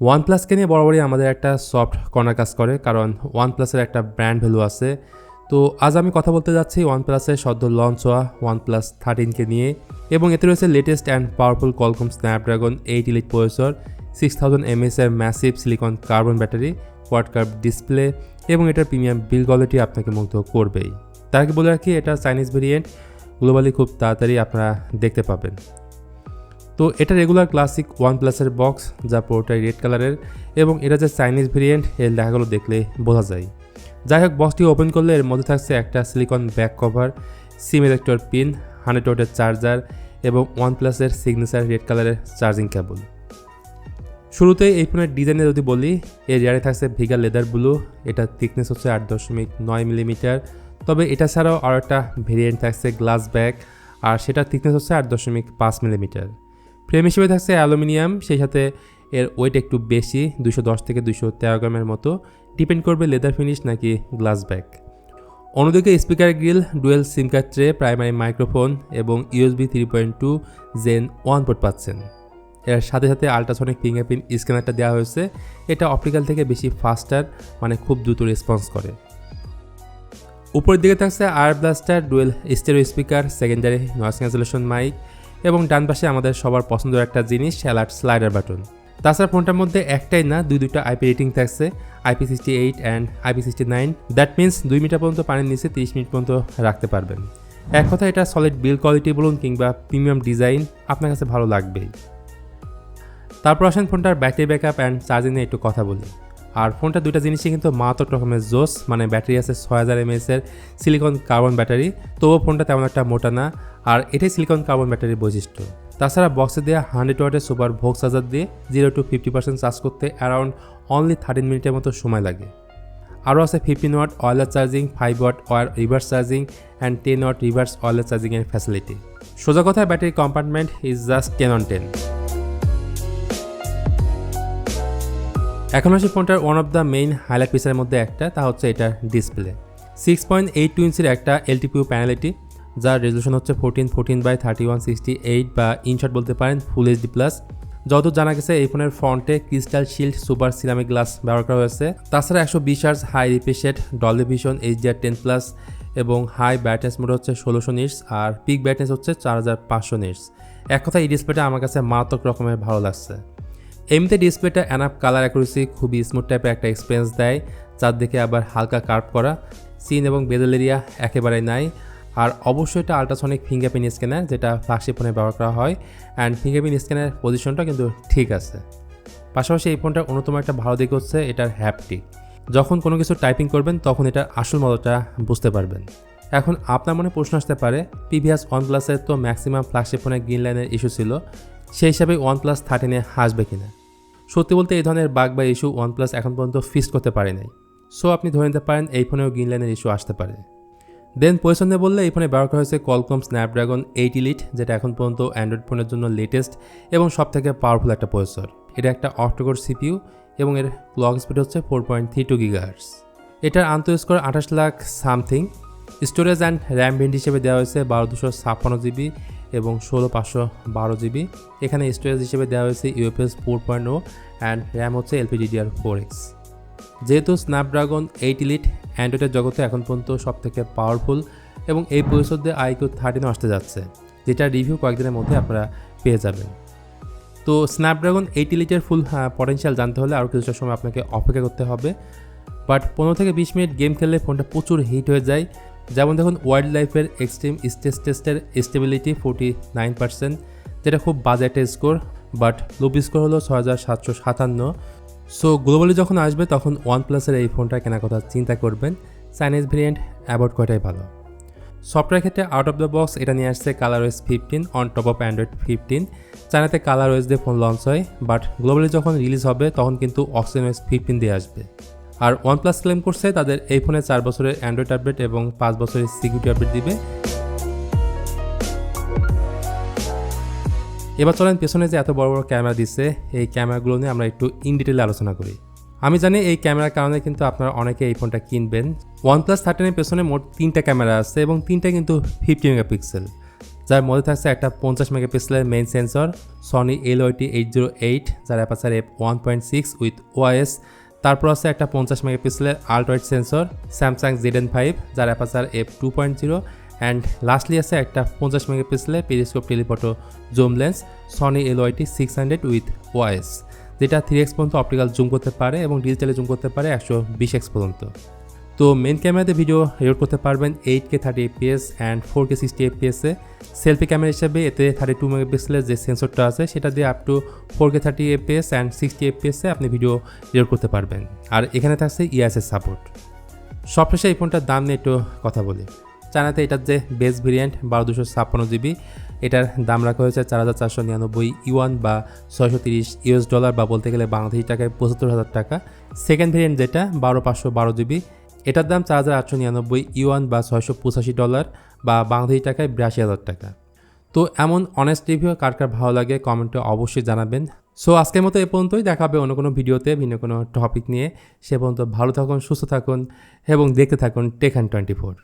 ওয়ানপ্লাসকে নিয়ে বরাবরই আমাদের একটা সফট কর্নার কাজ করে, কারণ ওয়ানপ্লাসের একটা ব্র্যান্ড ভ্যালু আছে। তো আজ আমি কথা বলতে যাচ্ছি ওয়ানপ্লাসের সদ্য লঞ্চ হওয়া OnePlus 13কে নিয়ে, এবং এতে রয়েছে latest and powerful Qualcomm Snapdragon 8 elite processor, 6000 mAh এর massive silicon carbon battery, quad curve display এবং এটার প্রিমিয়াম বিল্ড কোয়ালিটি আপনাকে মুগ্ধ করবেই। তার আগে বলে রাখি, এটা চাইনিজ ভেরিয়েন্ট, গ্লোবালি খুব তাড়াতাড়ি আপনারা দেখতে পাবেন। তো এটা রেগুলার ক্লাসিক ওয়ানপ্লাসের বক্স, যা পুরোটাই রেড কালারের, এবং এটা যে চাইনিজ ভেরিয়েন্ট এর লেখাগুলো দেখলে বোঝা যায়। যাই হোক, বক্সটি ওপেন করলে এর মধ্যে থাকছে একটা সিলিকন ব্যাক কভার, সিম এলেক্টর পিন, 100 ওয়াটের চার্জার এবং ওয়ানপ্লাসের সিগনেচার রেড কালারের চার্জিং কেবল। শুরুতেই এই ফোনের ডিজাইনে যদি বলি, এর রিয়ারে থাকছে ভিগা লেদার ব্লু, এটা থিকনেস হচ্ছে 8.9 মিলিমিটার। তবে এটা ছাড়াও আরও একটা ভেরিয়েন্ট থাকছে গ্লাস ব্যাক, আর সেটার থিকনেস হচ্ছে 8.5 মিলিমিটার। ফ্রেম হিসেবে থাকছে অ্যালুমিনিয়াম, সেই সাথে এর ওয়েট একটু বেশি, 210 থেকে 213 গ্রামের মতো, ডিপেন্ড করবে লেদার ফিনিশ নাকি গ্লাস ব্যাক। অন্যদিকে স্পিকার গ্রিল, ডুয়েল সিম কার্ড ট্রে, প্রাইমারি মাইক্রোফোন এবং USB 3.2 Gen 1 পোর্ট পাচ্ছেন। এর সাথে সাথে আল্ট্রাসনিক ফিঙ্গারপ্রিন্ট স্ক্যানারটা দেওয়া হয়েছে, এটা অপটিক্যাল থেকে বেশি ফাস্টার, মানে খুব দ্রুত রেসপন্স করে। উপরের দিকে থাকছে IR blaster, dual stereo speaker, secondary noise cancellation mic, এবং ডান পাশে আমাদের সবার পছন্দের একটা জিনিস, অ্যালার্ট স্লাইডার বাটন। তাছাড়া ফোনটার মধ্যে একটাই না দুইটা IP রেটিং থাকছে, IP68 and IP69। That means 2 metre পর্যন্ত পানির নিচে 30 মিনিট পর্যন্ত রাখতে পারবেন। এক কথা, এটা সলিড বিল্ড কোয়ালিটি বলুন কিংবা প্রিমিয়াম ডিজাইন, আপনার কাছে ভালো লাগবেই। তারপর আসেন ফোনটার ব্যাটারি ব্যাকআপ অ্যান্ড চার্জিং নিয়ে একটু কথা বলি। আর ফোনটা দুইটা জিনিসই কিন্তু মারাত্মক রকমের জোস, মানে ব্যাটারি আছে 6000 mAh এর সিলিকন কার্বন ব্যাটারি, তবুও ফোনটা তেমন একটা মোটা না, আর এটাই সিলিকন কার্বন ব্যাটারির বৈশিষ্ট্য। তাছাড়া বক্সে দেওয়া 100 ওয়াটের সুপার ভোগ চার্জার দিয়ে 0 to 50% চার্জ করতে অ্যারাউন্ড অনলি 13 মিনিটের মতো সময় লাগে। আরও আছে 15 watt wireless charging, 5 watt wire reverse charging and 10 watt reverse wireless চার্জিংয়ের ফ্যাসিলিটি। সোজা কথা, battery compartment is just 10 on 10। এখন আসি ফোনটার one of the main highlight ফিচারের মধ্যে একটা, তা হচ্ছে এটার ডিসপ্লে। 6.82 ইঞ্চির একটা LTPO প্যানেলিটি, যার রেজলিউশন হচ্ছে 1440x3168 বা ইনশর্ট বলতে পারেন ফুল HD+। যতদূর জানা গেছে এই ফোনের ফ্রন্টে crystal shield super ceramic glass ব্যবহার করা হয়েছে। তাছাড়া 120 Hz high refresh rate, Dolby vision, HDR10+, এবং হাই ব্রাইটনেস মোড হচ্ছে 1600 নিটস, আর পিক ব্রাইটনেস হচ্ছে 4500 নিটস। এক কথা, এই ডিসপ্লেটা আমার কাছে মারাত্মক রকমের ভালো লাগছে। এমনিতে ডিসপ্লেটা এনাফ কালার অ্যাকুরেসি, খুবই স্মুথ টাইপের একটা এক্সপিরিয়েন্স দেয়, যার দিকে আবার হালকা কার্ভ করা, সিন এবং বেজেল এরিয়া একেবারেই নাই। আর অবশ্যই এটা আল্ট্রাসনিক ফিঙ্গারপ্রিন্ট স্ক্যানার, যেটা ফ্ল্যাগশিপ ফোনে ব্যবহার করা হয়, অ্যান্ড ফিঙ্গারপ্রিন্ট স্ক্যানারের পজিশনটা কিন্তু ঠিক আছে। পাশাপাশি এই ফোনটার অন্যতম একটা ভালো দিক হচ্ছে এটার হ্যাপটিক। যখন কোনো কিছু টাইপিং করবেন তখন এটার আসল মজাটা বুঝতে পারবেন। এখন আপনার মনে প্রশ্ন আসতে পারে, প্রিভিয়াস ওয়ানপ্লাসের তো ম্যাক্সিমাম ফ্ল্যাগশিপ ফোনে গ্রিন লাইনের ইস্যু ছিল, সেই হিসাবে OnePlus 13-এ আসবে কিনা। সত্যি বলতে এই ধরনের বাগ বা ইস্যু OnePlus এখন পর্যন্ত ফিক্স করতে পারে নাই। সো আপনি ধরে নিতে পারেন এই ফোনেও গ্রিন লাইনের ইস্যু আসতে পারে। দেন পজিশনে বললে এই ফোনে ব্যবহার করা হয়েছে কোয়ালকম স্ন্যাপড্রাগন 8 এলিট, যেটা এখন পর্যন্ত অ্যান্ড্রয়েড ফোনের জন্য লেটেস্ট এবং সবথেকে পাওয়ারফুল একটা প্রসেসর। এটা একটা অক্টোকোর CPU এবং এর ক্লক স্পিড হচ্ছে 4.32 GHz। এটার আন্তঃ score 28 lakh something. Storage and RAM variant হিসেবে দেওয়া হয়েছে 12256 GB এবং 16512 GB। এখানে স্টোরেজ হিসেবে দেওয়া হয়েছে UFS 4.0 অ্যান্ড র্যাম হচ্ছে LPDDR4X। যেহেতু স্ন্যাপড্রাগন 8 এলিট অ্যান্ড্রয়েডের জগতে এখন পর্যন্ত সবথেকে পাওয়ারফুল, এবং এই প্রসেসর দিয়ে iQOO 13 আসতে যাচ্ছে, যেটা রিভিউ কয়েকদিনের মধ্যে আপনারা পেয়ে যাবেন। তো স্ন্যাপড্রাগন 8 এলিটের ফুল পটেনশিয়াল জানতে হলে আরও কিছুটা সময় আপনাকে অপেক্ষা করতে হবে, বাট 15 থেকে 20 মিনিট গেম খেললে ফোনটা প্রচুর হিট হয়ে যায়। যেমন দেখুন, ওয়াইল্ড লাইফের এক্সট্রিম স্ট্রেস টেস্টের স্টেবিলিটি 49%, যেটা খুব বাজে একটা স্কোর, বাট লুপ স্কোর হলো 6757। সো গ্লোবালি যখন আসবে তখন OnePlus-এর এই ফোনটা কেনার কথা চিন্তা করবেন। চাইনিজ ভেরিয়েন্ট অ্যাভয়েড করাটাই ভালো। সফটওয়্যার ক্ষেত্রে আউট অফ দ্য বক্স এটা নিয়ে আসছে ColorOS 15 on top of Android 15। চায়নাতে ColorOS দিয়ে ফোন লঞ্চ হয়, বাট গ্লোবালি যখন রিলিজ হবে তখন কিন্তু OxygenOS 15 দিয়ে আসবে। আর OnePlus ক্লেম করছে তাদের এই ফোনে 4 বছরের অ্যান্ড্রয়েড আপডেট এবং 5 বছরের সিকিউরিটি আপডেট দিবে। এবার চলেন পেছনে যে এত বড় বড় ক্যামেরা দিচ্ছে, এই ক্যামেরাগুলো নিয়ে আমরা একটু ইন ডিটেলে আলোচনা করি। আমি জানি এই ক্যামেরার কারণে কিন্তু আপনারা অনেকে এই ফোনটা কিনবেন। OnePlus 13-এর পেছনে মোট 3টা ক্যামেরা আছে এবং 3টা কিন্তু 50 মেগাপিক্সেল, যার মধ্যে থাকছে একটা 50 মেগাপিক্সেলের মেইন সেন্সর, সনি LYT808 যার অ্যাপারচার f1.6 উইথ ওআইএস। তারপর আছে একটা 50 মেগাপিক্সেলের আল্ট্রাওয়াইড সেন্সর স্যামসাং ZN5 যার অ্যাপারচার f2.0 অ্যান্ড লাস্টলি আছে একটা 50 মেগাপিক্সেলের periscope telephoto zoom lens Sony LYT600 with OIS, যেটা 3x পর্যন্ত অপটিক্যাল জুম করতে পারে এবং ডিজিটালি জুম করতে পারে 120x পর্যন্ত। তো মেন ক্যামেরাতে ভিডিও রেকর্ড করতে পারবেন 8K 30fps and 4K 60fps-এ। Selfie camera হিসেবে এতে 32 মেগাপিক্সেলের যে সেন্সরটা আছে সেটা দিয়ে up to 4K 30fps and 60fps-এ আপনি ভিডিও রেকর্ড করতে পারবেন। আর এখানে থাকছে EIS সাপোর্ট। সবশেষে এই ফোনটার দাম নিয়ে একটু কথা বলি। চায়নাতে এটার যে বেস ভেরিয়েন্ট 12256GB, এটার দাম রাখা হয়েছে 4499 ইউয়ান বা $630 বা বলতে গেলে বাংলাদেশি টাকায় 75,000 টাকা। সেকেন্ড ভেরিয়েন্ট যেটা 12812GB, এটার দাম 4899 ইউয়ান বা $685 বা বাংলাদেশি টাকায় 82,000 টাকা। তো এমন অনেস্ট রিভিউ কার কার ভালো লাগে কমেন্টে অবশ্যই জানাবেন। সো আজকের মতো এ পর্যন্তই, দেখা হবে অন্য কোনো ভিডিওতে ভিন্ন কোনো টপিক নিয়ে। সে পর্যন্ত ভালো থাকুন, সুস্থ থাকুন এবং দেখতে থাকুন টেক 24।